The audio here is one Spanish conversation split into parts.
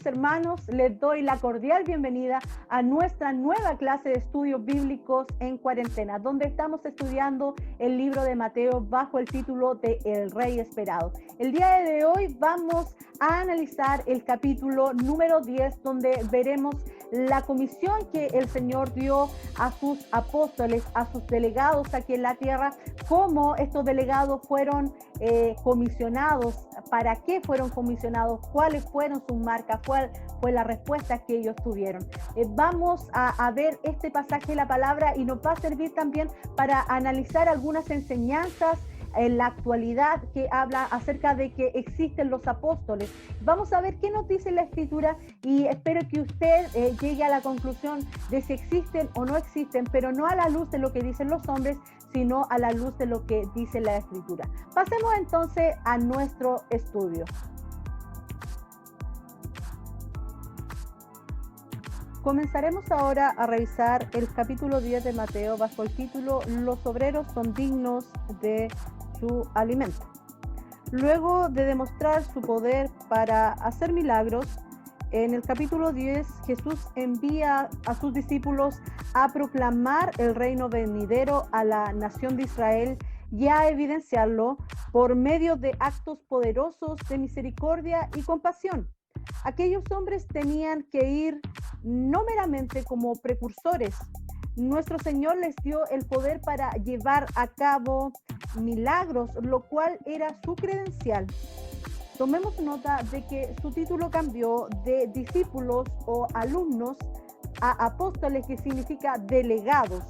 hermanos, les doy la cordial bienvenida a nuestra nueva clase de estudios bíblicos en cuarentena, donde estamos estudiando el libro de Mateo bajo el título de El Rey Esperado. El día de hoy vamos a analizar el capítulo número 10, donde veremos la comisión que el Señor dio a sus apóstoles, a sus delegados aquí en la tierra, cómo estos delegados fueron comisionados, para qué fueron comisionados, cuáles fueron sus marcas, cuál fue la respuesta que ellos tuvieron. Vamos a ver este pasaje de la palabra y nos va a servir también para analizar algunas enseñanzas en la actualidad que habla acerca de que existen los apóstoles. Vamos a ver qué nos dice la Escritura y espero que usted llegue a la conclusión de si existen o no existen, pero no a la luz de lo que dicen los hombres, sino a la luz de lo que dice la Escritura. Pasemos entonces a nuestro estudio. Comenzaremos ahora a revisar el capítulo 10 de Mateo bajo el título Los obreros son dignos de su alimento. Luego de demostrar su poder para hacer milagros, en el capítulo 10 Jesús envía a sus discípulos a proclamar el reino venidero a la nación de Israel y a evidenciarlo por medio de actos poderosos de misericordia y compasión. Aquellos hombres tenían que ir no meramente como precursores. Nuestro Señor les dio el poder para llevar a cabo milagros, lo cual era su credencial. Tomemos nota de que su título cambió de discípulos o alumnos a apóstoles, que significa delegados.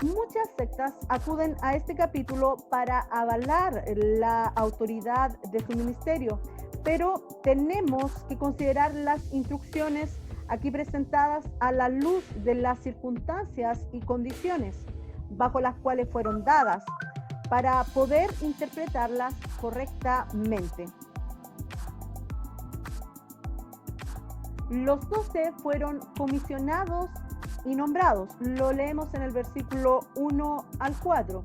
Muchas sectas acuden a este capítulo para avalar la autoridad de su ministerio, pero tenemos que considerar las instrucciones aquí presentadas a la luz de las circunstancias y condiciones bajo las cuales fueron dadas, para poder interpretarlas correctamente. Los 12 fueron comisionados y nombrados. Lo leemos en el versículo 1 al 4.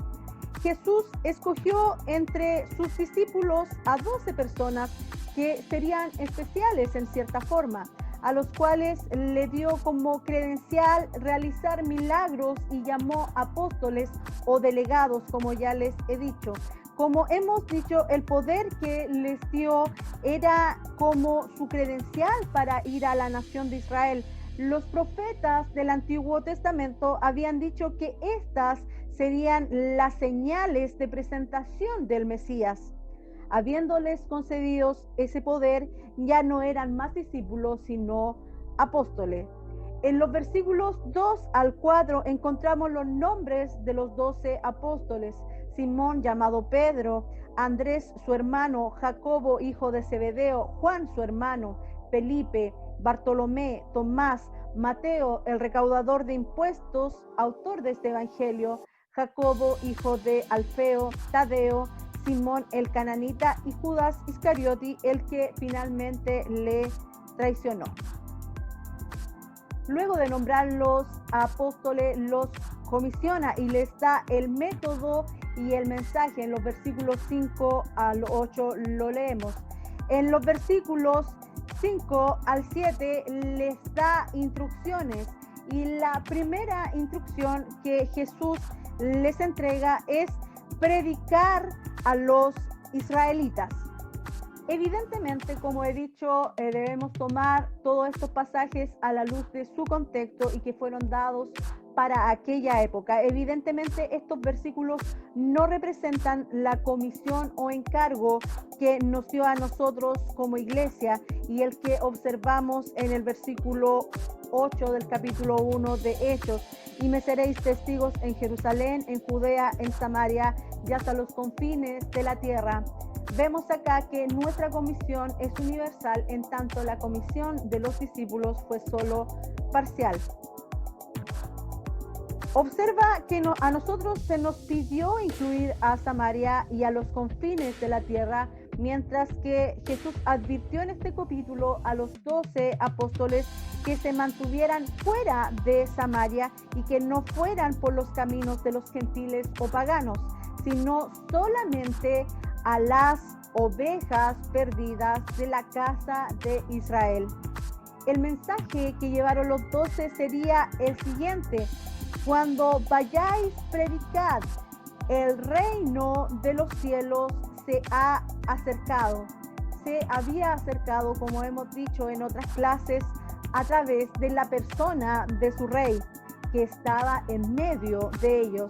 Jesús escogió entre sus discípulos a 12 personas que serían especiales en cierta forma, a los cuales le dio como credencial realizar milagros y llamó apóstoles o delegados, como ya les he dicho. Como hemos dicho, el poder que les dio era como su credencial para ir a la nación de Israel. Los profetas del Antiguo Testamento habían dicho que estas serían las señales de presentación del Mesías. Habiéndoles concedidos ese poder, ya no eran más discípulos, sino apóstoles. En los versículos 2 al 4 encontramos los nombres de los 12 apóstoles: Simón, llamado Pedro; Andrés, su hermano; Jacobo, hijo de Zebedeo; Juan, su hermano; Felipe; Bartolomé; Tomás; Mateo, el recaudador de impuestos, autor de este evangelio; Jacobo, hijo de Alfeo; Tadeo; Simón el cananita; y Judas Iscariote, el que finalmente le traicionó. Luego de nombrar los apóstoles, los comisiona y les da el método y el mensaje. En los versículos 5 al 8 lo leemos. En los versículos 5 al 7 les da instrucciones, y la primera instrucción que Jesús les entrega es predicar a los israelitas. Evidentemente, como he dicho, debemos tomar todos estos pasajes a la luz de su contexto y que fueron dados para aquella época. Evidentemente, estos versículos no representan la comisión o encargo que nos dio a nosotros como iglesia, y el que observamos en el versículo 8 del capítulo 1 de Hechos: y me seréis testigos en Jerusalén, en Judea, en Samaria y hasta los confines de la tierra. Vemos acá que nuestra comisión es universal, en tanto la comisión de los discípulos fue solo parcial. Observa que a nosotros se nos pidió incluir a Samaria y a los confines de la tierra, mientras que Jesús advirtió en este capítulo a los 12 apóstoles que se mantuvieran fuera de Samaria y que no fueran por los caminos de los gentiles o paganos, sino solamente a las ovejas perdidas de la casa de Israel. el mensaje que llevaron los 12 sería el siguiente: cuando vayáis, predicad, el reino de los cielos se ha acercado. Se había acercado, como hemos dicho en otras clases, a través de la persona de su rey, que estaba en medio de ellos.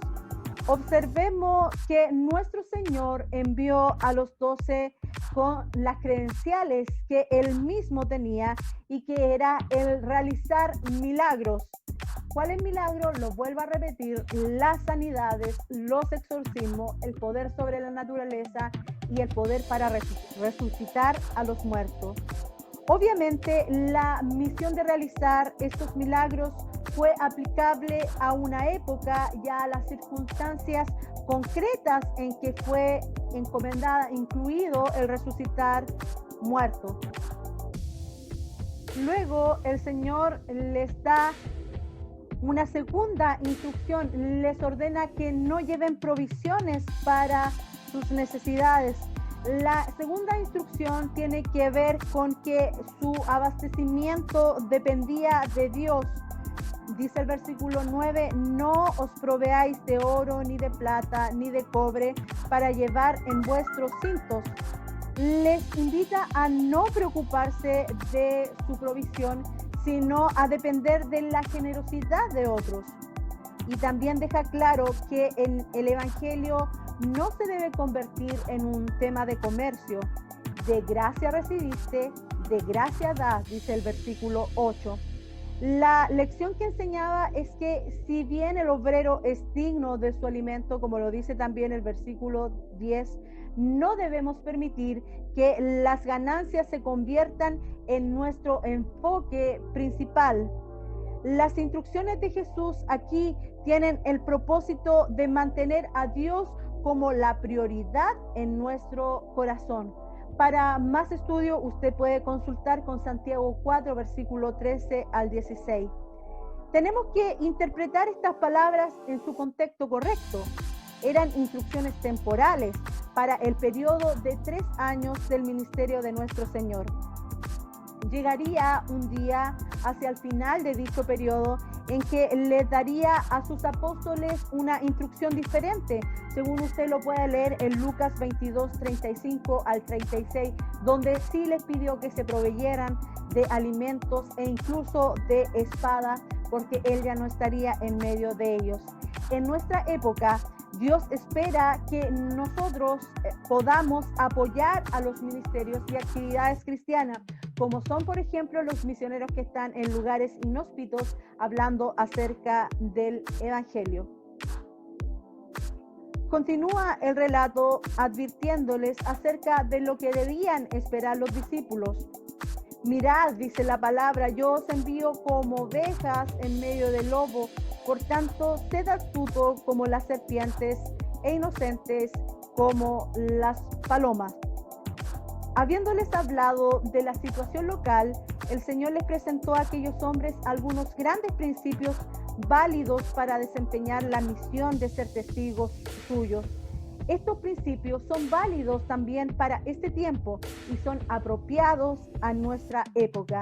Observemos que nuestro Señor envió a los 12 con las credenciales que él mismo tenía y que era el realizar milagros. ¿Cuáles milagros? Los vuelvo a repetir: las sanidades, los exorcismos, el poder sobre la naturaleza y el poder para resucitar a los muertos. Obviamente, la misión de realizar estos milagros fue aplicable a una época y a las circunstancias concretas en que fue encomendada, incluido el resucitar muertos. Luego, el Señor les da una segunda instrucción, les ordena que no lleven provisiones para sus necesidades. La segunda instrucción tiene que ver con que su abastecimiento dependía de Dios. Dice el versículo 9: no os proveáis de oro, ni de plata, ni de cobre para llevar en vuestros cintos. Les invita a no preocuparse de su provisión, sino a depender de la generosidad de otros. Y también deja claro que en el Evangelio no se debe convertir en un tema de comercio. De gracia recibiste, de gracia das, dice el versículo 8. La lección que enseñaba es que si bien el obrero es digno de su alimento, como lo dice también el versículo 10, no debemos permitir que las ganancias se conviertan en nuestro enfoque principal. Las instrucciones de Jesús aquí tienen el propósito de mantener a Dios como la prioridad en nuestro corazón. Para más estudio, usted puede consultar con Santiago 4, versículo 13 al 16. Tenemos que interpretar estas palabras en su contexto correcto. Eran instrucciones temporales para el periodo de 3 años del ministerio de nuestro Señor. Llegaría un día hacia el final de dicho periodo en que les daría a sus apóstoles una instrucción diferente, según usted lo puede leer en Lucas 22, 35 al 36, donde sí les pidió que se proveyeran de alimentos e incluso de espada, porque él ya no estaría en medio de ellos. En nuestra época, Dios espera que nosotros podamos apoyar a los ministerios y actividades cristianas, como son, por ejemplo, los misioneros que están en lugares inhóspitos hablando acerca del Evangelio. Continúa el relato advirtiéndoles acerca de lo que debían esperar los discípulos. Mirad, dice la palabra, yo os envío como ovejas en medio del lobo. Por tanto, sed astutos como las serpientes e inocentes como las palomas. Habiéndoles hablado de la situación local, el Señor les presentó a aquellos hombres algunos grandes principios válidos para desempeñar la misión de ser testigos suyos. Estos principios son válidos también para este tiempo y son apropiados a nuestra época.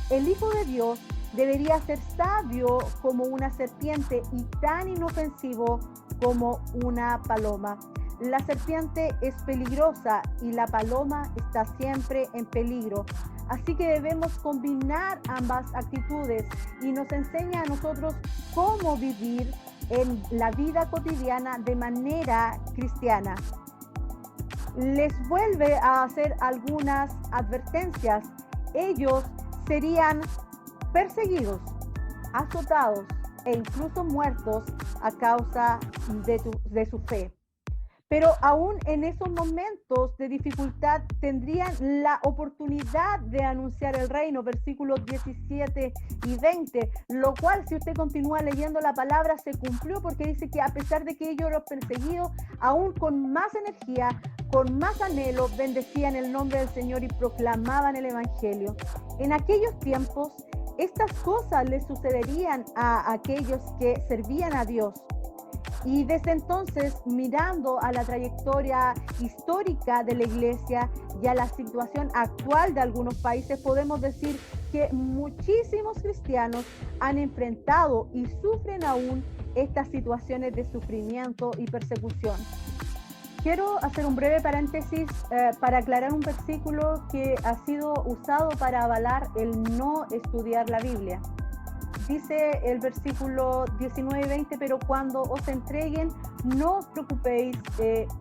El Hijo de Dios debería ser sabio como una serpiente y tan inofensivo como una paloma. La serpiente es peligrosa y la paloma está siempre en peligro. Así que debemos combinar ambas actitudes y nos enseña a nosotros cómo vivir en la vida cotidiana de manera cristiana. Les vuelve a hacer algunas advertencias. Ellos serían perseguidos, azotados e incluso muertos a causa de su fe. Pero aún en esos momentos de dificultad tendrían la oportunidad de anunciar el reino, versículos 17 y 20, lo cual, si usted continúa leyendo la palabra, se cumplió, porque dice que a pesar de que ellos eran perseguidos, aún con más energía, con más anhelo, bendecían el nombre del Señor y proclamaban el Evangelio. En aquellos tiempos, estas cosas les sucederían a aquellos que servían a Dios. Y desde entonces, mirando a la trayectoria histórica de la Iglesia y a la situación actual de algunos países, podemos decir que muchísimos cristianos han enfrentado y sufren aún estas situaciones de sufrimiento y persecución. Quiero hacer un breve paréntesis para aclarar un versículo que ha sido usado para avalar el no estudiar la Biblia. Dice el versículo 19 y 20, pero cuando os entreguen, no os preocupéis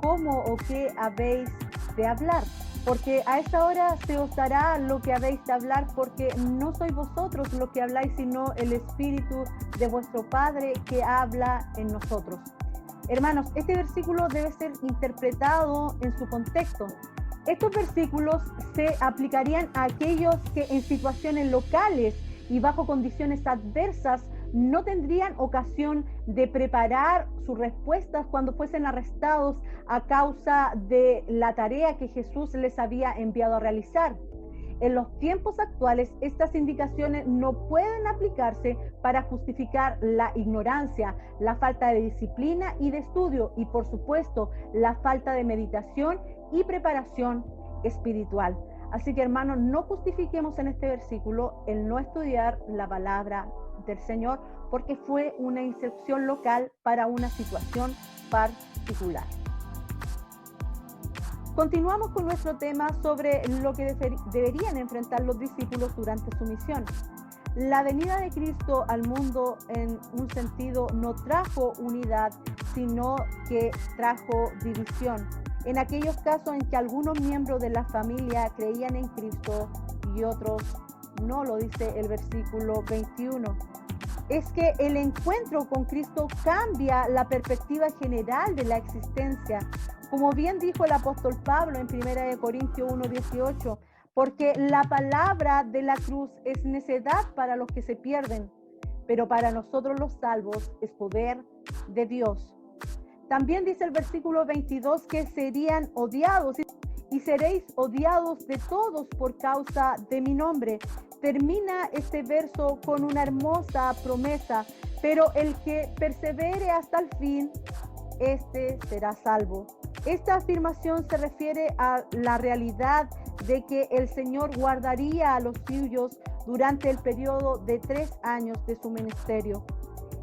cómo o qué habéis de hablar, porque a esta hora se os dará lo que habéis de hablar, porque no sois vosotros los que habláis, sino el Espíritu de vuestro Padre que habla en nosotros. Hermanos, este versículo debe ser interpretado en su contexto. Estos versículos se aplicarían a aquellos que en situaciones locales y bajo condiciones adversas no tendrían ocasión de preparar sus respuestas cuando fuesen arrestados a causa de la tarea que Jesús les había enviado a realizar. En los tiempos actuales, estas indicaciones no pueden aplicarse para justificar la ignorancia, la falta de disciplina y de estudio y, por supuesto, la falta de meditación y preparación espiritual. Así que, hermanos, no justifiquemos en este versículo el no estudiar la palabra del Señor, porque fue una instrucción local para una situación particular. Continuamos con nuestro tema sobre lo que deberían enfrentar los discípulos durante su misión. La venida de Cristo al mundo en un sentido no trajo unidad, sino que trajo división. En aquellos casos en que algunos miembros de la familia creían en Cristo y otros no, lo dice el versículo 21. Es que el encuentro con Cristo cambia la perspectiva general de la existencia. Como bien dijo el apóstol Pablo en 1 Corintios 1:18, porque la palabra de la cruz es necedad para los que se pierden, pero para nosotros los salvos es poder de Dios. También dice el versículo 22 que serían odiados y seréis odiados de todos por causa de mi nombre. Termina este verso con una hermosa promesa, pero el que persevere hasta el fin, este será salvo. Esta afirmación se refiere a la realidad de que el Señor guardaría a los suyos durante el periodo de 3 años de su ministerio.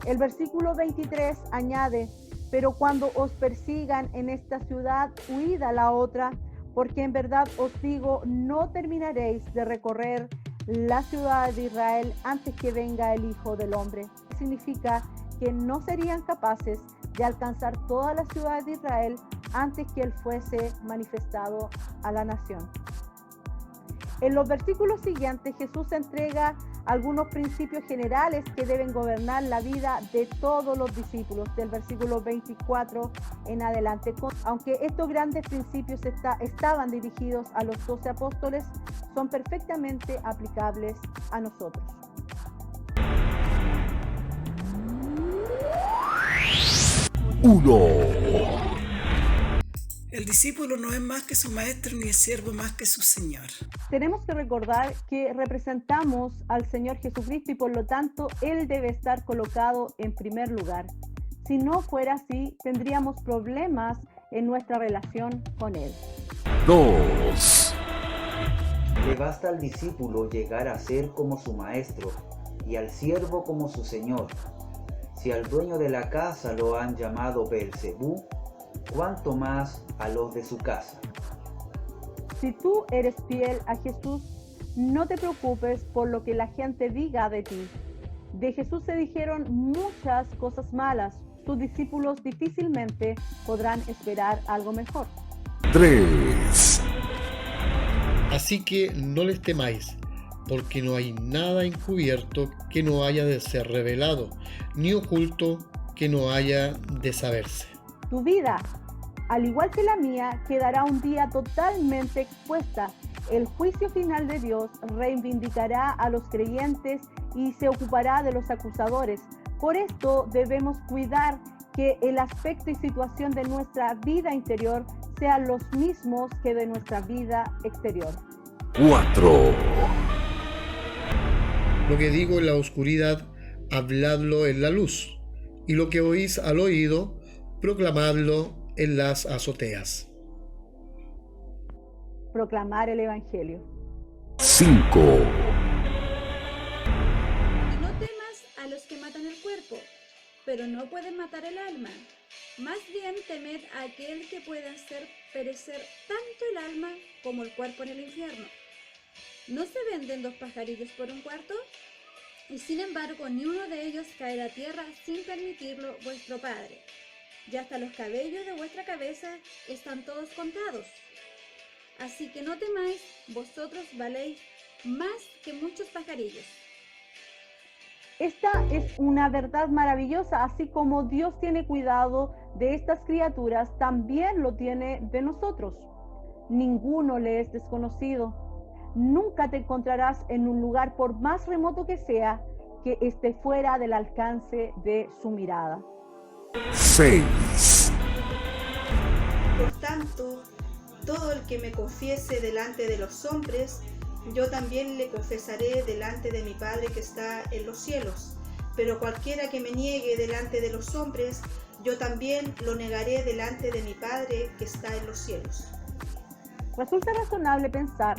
El versículo 23 añade: pero cuando os persigan en esta ciudad, huid a la otra, porque en verdad os digo, no terminaréis de recorrer la ciudad de Israel antes que venga el Hijo del Hombre. Significa que no serían capaces de alcanzar toda la ciudad de Israel antes que Él fuese manifestado a la nación. En los versículos siguientes, Jesús entrega algunos principios generales que deben gobernar la vida de todos los discípulos, del versículo 24 en adelante. Aunque estos grandes principios estaban dirigidos a los 12 apóstoles, son perfectamente aplicables a nosotros. El discípulo no es más que su maestro, ni el siervo más que su Señor. Tenemos que recordar que representamos al Señor Jesucristo y por lo tanto Él debe estar colocado en primer lugar. Si no fuera así, tendríamos problemas en nuestra relación con Él. 2. Le basta al discípulo llegar a ser como su maestro y al siervo como su Señor. Si al dueño de la casa lo han llamado Beelzebú, ¿cuánto más a los de su casa? Si tú eres fiel a Jesús, no te preocupes por lo que la gente diga de ti. De Jesús se dijeron muchas cosas malas. Sus discípulos difícilmente podrán esperar algo mejor. 3. Así que no les temáis, porque no hay nada encubierto que no haya de ser revelado, ni oculto que no haya de saberse. Tu vida, al igual que la mía, quedará un día totalmente expuesta. El juicio final de Dios reivindicará a los creyentes y se ocupará de los acusadores. Por esto debemos cuidar que el aspecto y situación de nuestra vida interior sean los mismos que de nuestra vida exterior. 4. Lo que digo en la oscuridad, habladlo en la luz, y lo que oís al oído, proclamadlo en las azoteas. Proclamar el Evangelio. 5, Y no temas a los que matan el cuerpo, pero no pueden matar el alma. Más bien temed a aquel que puede hacer perecer tanto el alma como el cuerpo en el infierno. ¿No se venden 2 pajarillos por un cuarto? Y sin embargo, ni uno de ellos caerá a tierra sin permitirlo vuestro Padre. Y hasta los cabellos de vuestra cabeza están todos contados. Así que no temáis, vosotros valéis más que muchos pajarillos. Esta es una verdad maravillosa, así como Dios tiene cuidado de estas criaturas, también lo tiene de nosotros. Ninguno le es desconocido. Nunca te encontrarás en un lugar, por más remoto que sea, que esté fuera del alcance de su mirada. 6, Por tanto, todo el que me confiese delante de los hombres, yo también le confesaré delante de mi Padre que está en los cielos. Pero cualquiera que me niegue delante de los hombres, yo también lo negaré delante de mi Padre que está en los cielos. Resulta razonable pensar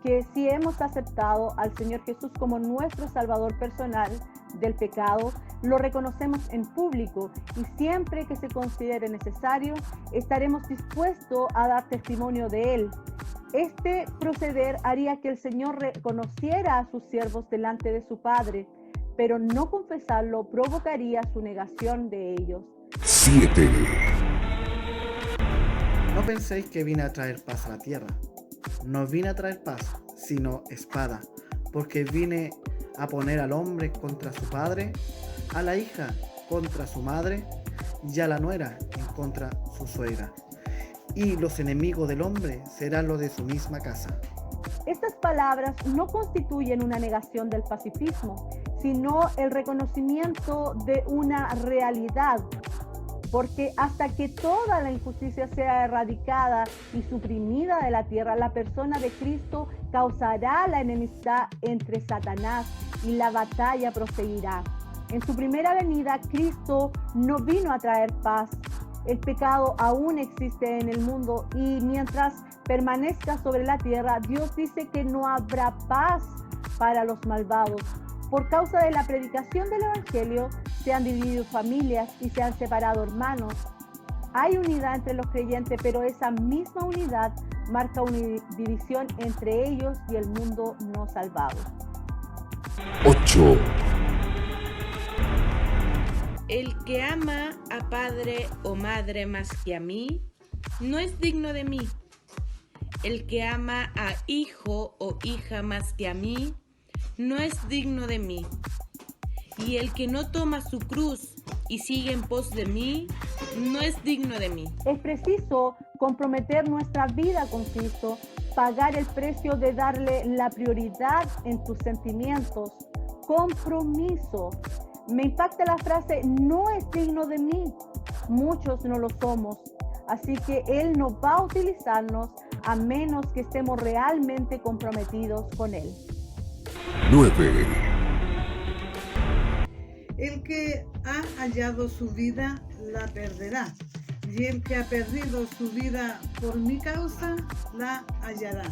que si hemos aceptado al Señor Jesús como nuestro Salvador personal del pecado, lo reconocemos en público y siempre que se considere necesario, estaremos dispuestos a dar testimonio de Él. Este proceder haría que el Señor reconociera a sus siervos delante de su Padre, pero no confesarlo provocaría su negación de ellos. 7, No penséis que vine a traer paz a la tierra. No vine a traer paz, sino espada, porque vine a poner al hombre contra su padre, a la hija contra su madre, y a la nuera en contra su suegra. Y los enemigos del hombre serán los de su misma casa. Estas palabras no constituyen una negación del pacifismo, sino el reconocimiento de una realidad, porque hasta que toda la injusticia sea erradicada y suprimida de la tierra, la persona de Cristo causará la enemistad entre Satanás y la batalla proseguirá. En su primera venida, Cristo no vino a traer paz. El pecado aún existe en el mundo y mientras permanezca sobre la tierra, Dios dice que no habrá paz para los malvados. Por causa de la predicación del Evangelio, se han dividido familias y se han separado hermanos. Hay unidad entre los creyentes, pero esa misma unidad marca una división entre ellos y el mundo no salvado. 8, El que ama a padre o madre más que a mí, no es digno de mí. El que ama a hijo o hija más que a mí, no es digno de mí. Y el que no toma su cruz y sigue en pos de mí, no es digno de mí. Es preciso comprometer nuestra vida con Cristo, pagar el precio de darle la prioridad en tus sentimientos. Compromiso. Me impacta la frase, no es digno de mí. Muchos no lo somos. Así que Él no va a utilizarnos a menos que estemos realmente comprometidos con Él. 9, El que ha hallado su vida, la perderá. Y el que ha perdido su vida por mi causa, la hallará.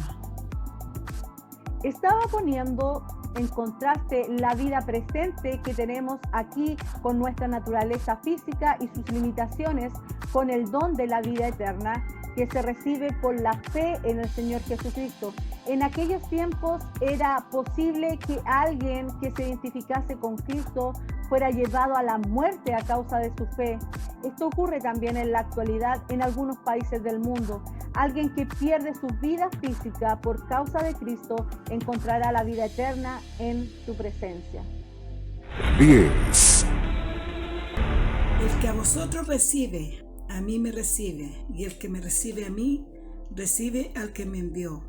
Estaba poniendo en contraste la vida presente que tenemos aquí con nuestra naturaleza física y sus limitaciones con el don de la vida eterna que se recibe por la fe en el Señor Jesucristo. En aquellos tiempos era posible que alguien que se identificase con Cristo fuera llevado a la muerte a causa de su fe. Esto ocurre también en la actualidad en algunos países del mundo. Alguien que pierde su vida física por causa de Cristo encontrará la vida eterna en su presencia. 10, El que a vosotros recibe, a mí me recibe, y el que me recibe a mí, recibe al que me envió.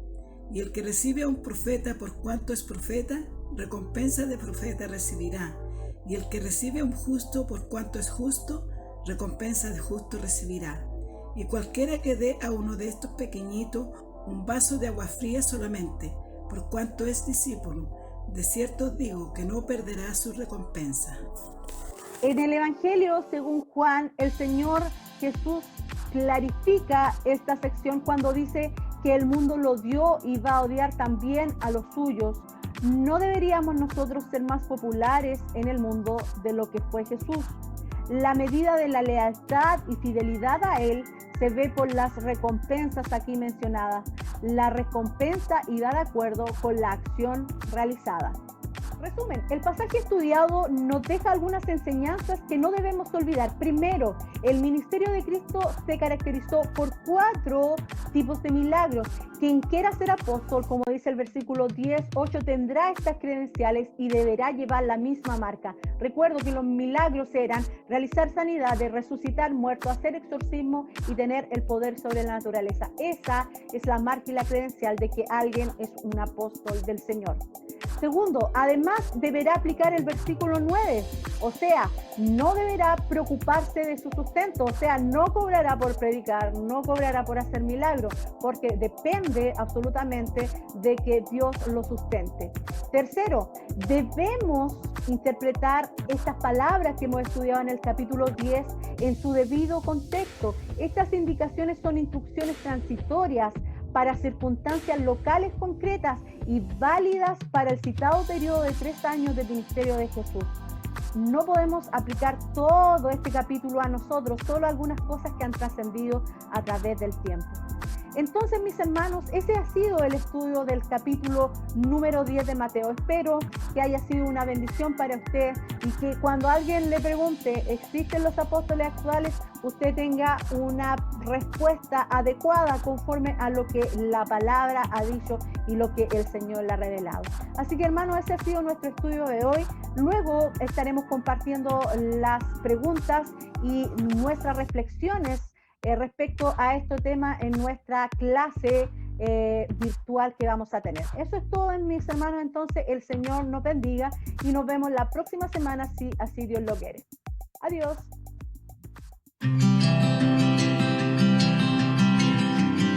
Y el que recibe a un profeta por cuanto es profeta, recompensa de profeta recibirá. Y el que recibe a un justo por cuanto es justo, recompensa de justo recibirá. Y cualquiera que dé a uno de estos pequeñitos un vaso de agua fría solamente, por cuanto es discípulo, de cierto os digo que no perderá su recompensa. En el Evangelio, según Juan, el Señor Jesús clarifica esta sección cuando dice que el mundo lo odió y va a odiar también a los suyos. No deberíamos nosotros ser más populares en el mundo de lo que fue Jesús. La medida de la lealtad y fidelidad a Él se ve por las recompensas aquí mencionadas. La recompensa irá de acuerdo con la acción realizada. Resumen, el pasaje estudiado nos deja algunas enseñanzas que no debemos olvidar. Primero, el ministerio de Cristo se caracterizó por 4 tipos de milagros. Quien quiera ser apóstol, como dice el versículo 10:8, tendrá estas credenciales y deberá llevar la misma marca. Recuerdo que los milagros eran realizar sanidades, resucitar muertos, hacer exorcismo y tener el poder sobre la naturaleza. Esa es la marca y la credencial de que alguien es un apóstol del Señor. Segundo, además deberá aplicar el versículo 9, o sea, no deberá preocuparse de su sustento, o sea, no cobrará por predicar, no cobrará por hacer milagros, porque depende absolutamente de que Dios lo sustente. Tercero, debemos interpretar estas palabras que hemos estudiado en el capítulo 10 en su debido contexto. Estas indicaciones son instrucciones transitorias para circunstancias locales concretas y válidas para el citado periodo de 3 años del ministerio de Jesús. No podemos aplicar todo este capítulo a nosotros, solo algunas cosas que han trascendido a través del tiempo. Entonces, mis hermanos, ese ha sido el estudio del capítulo número 10 de Mateo. Espero que haya sido una bendición para usted y que cuando alguien le pregunte, ¿existen los apóstoles actuales?, usted tenga una respuesta adecuada conforme a lo que la palabra ha dicho y lo que el Señor le ha revelado. Así que, hermanos, ese ha sido nuestro estudio de hoy. Luego estaremos compartiendo las preguntas y nuestras reflexiones respecto a este tema en nuestra clase virtual que vamos a tener. Eso es todo, mis hermanos. Entonces, el Señor nos bendiga y nos vemos la próxima semana, si así Dios lo quiere. Adiós.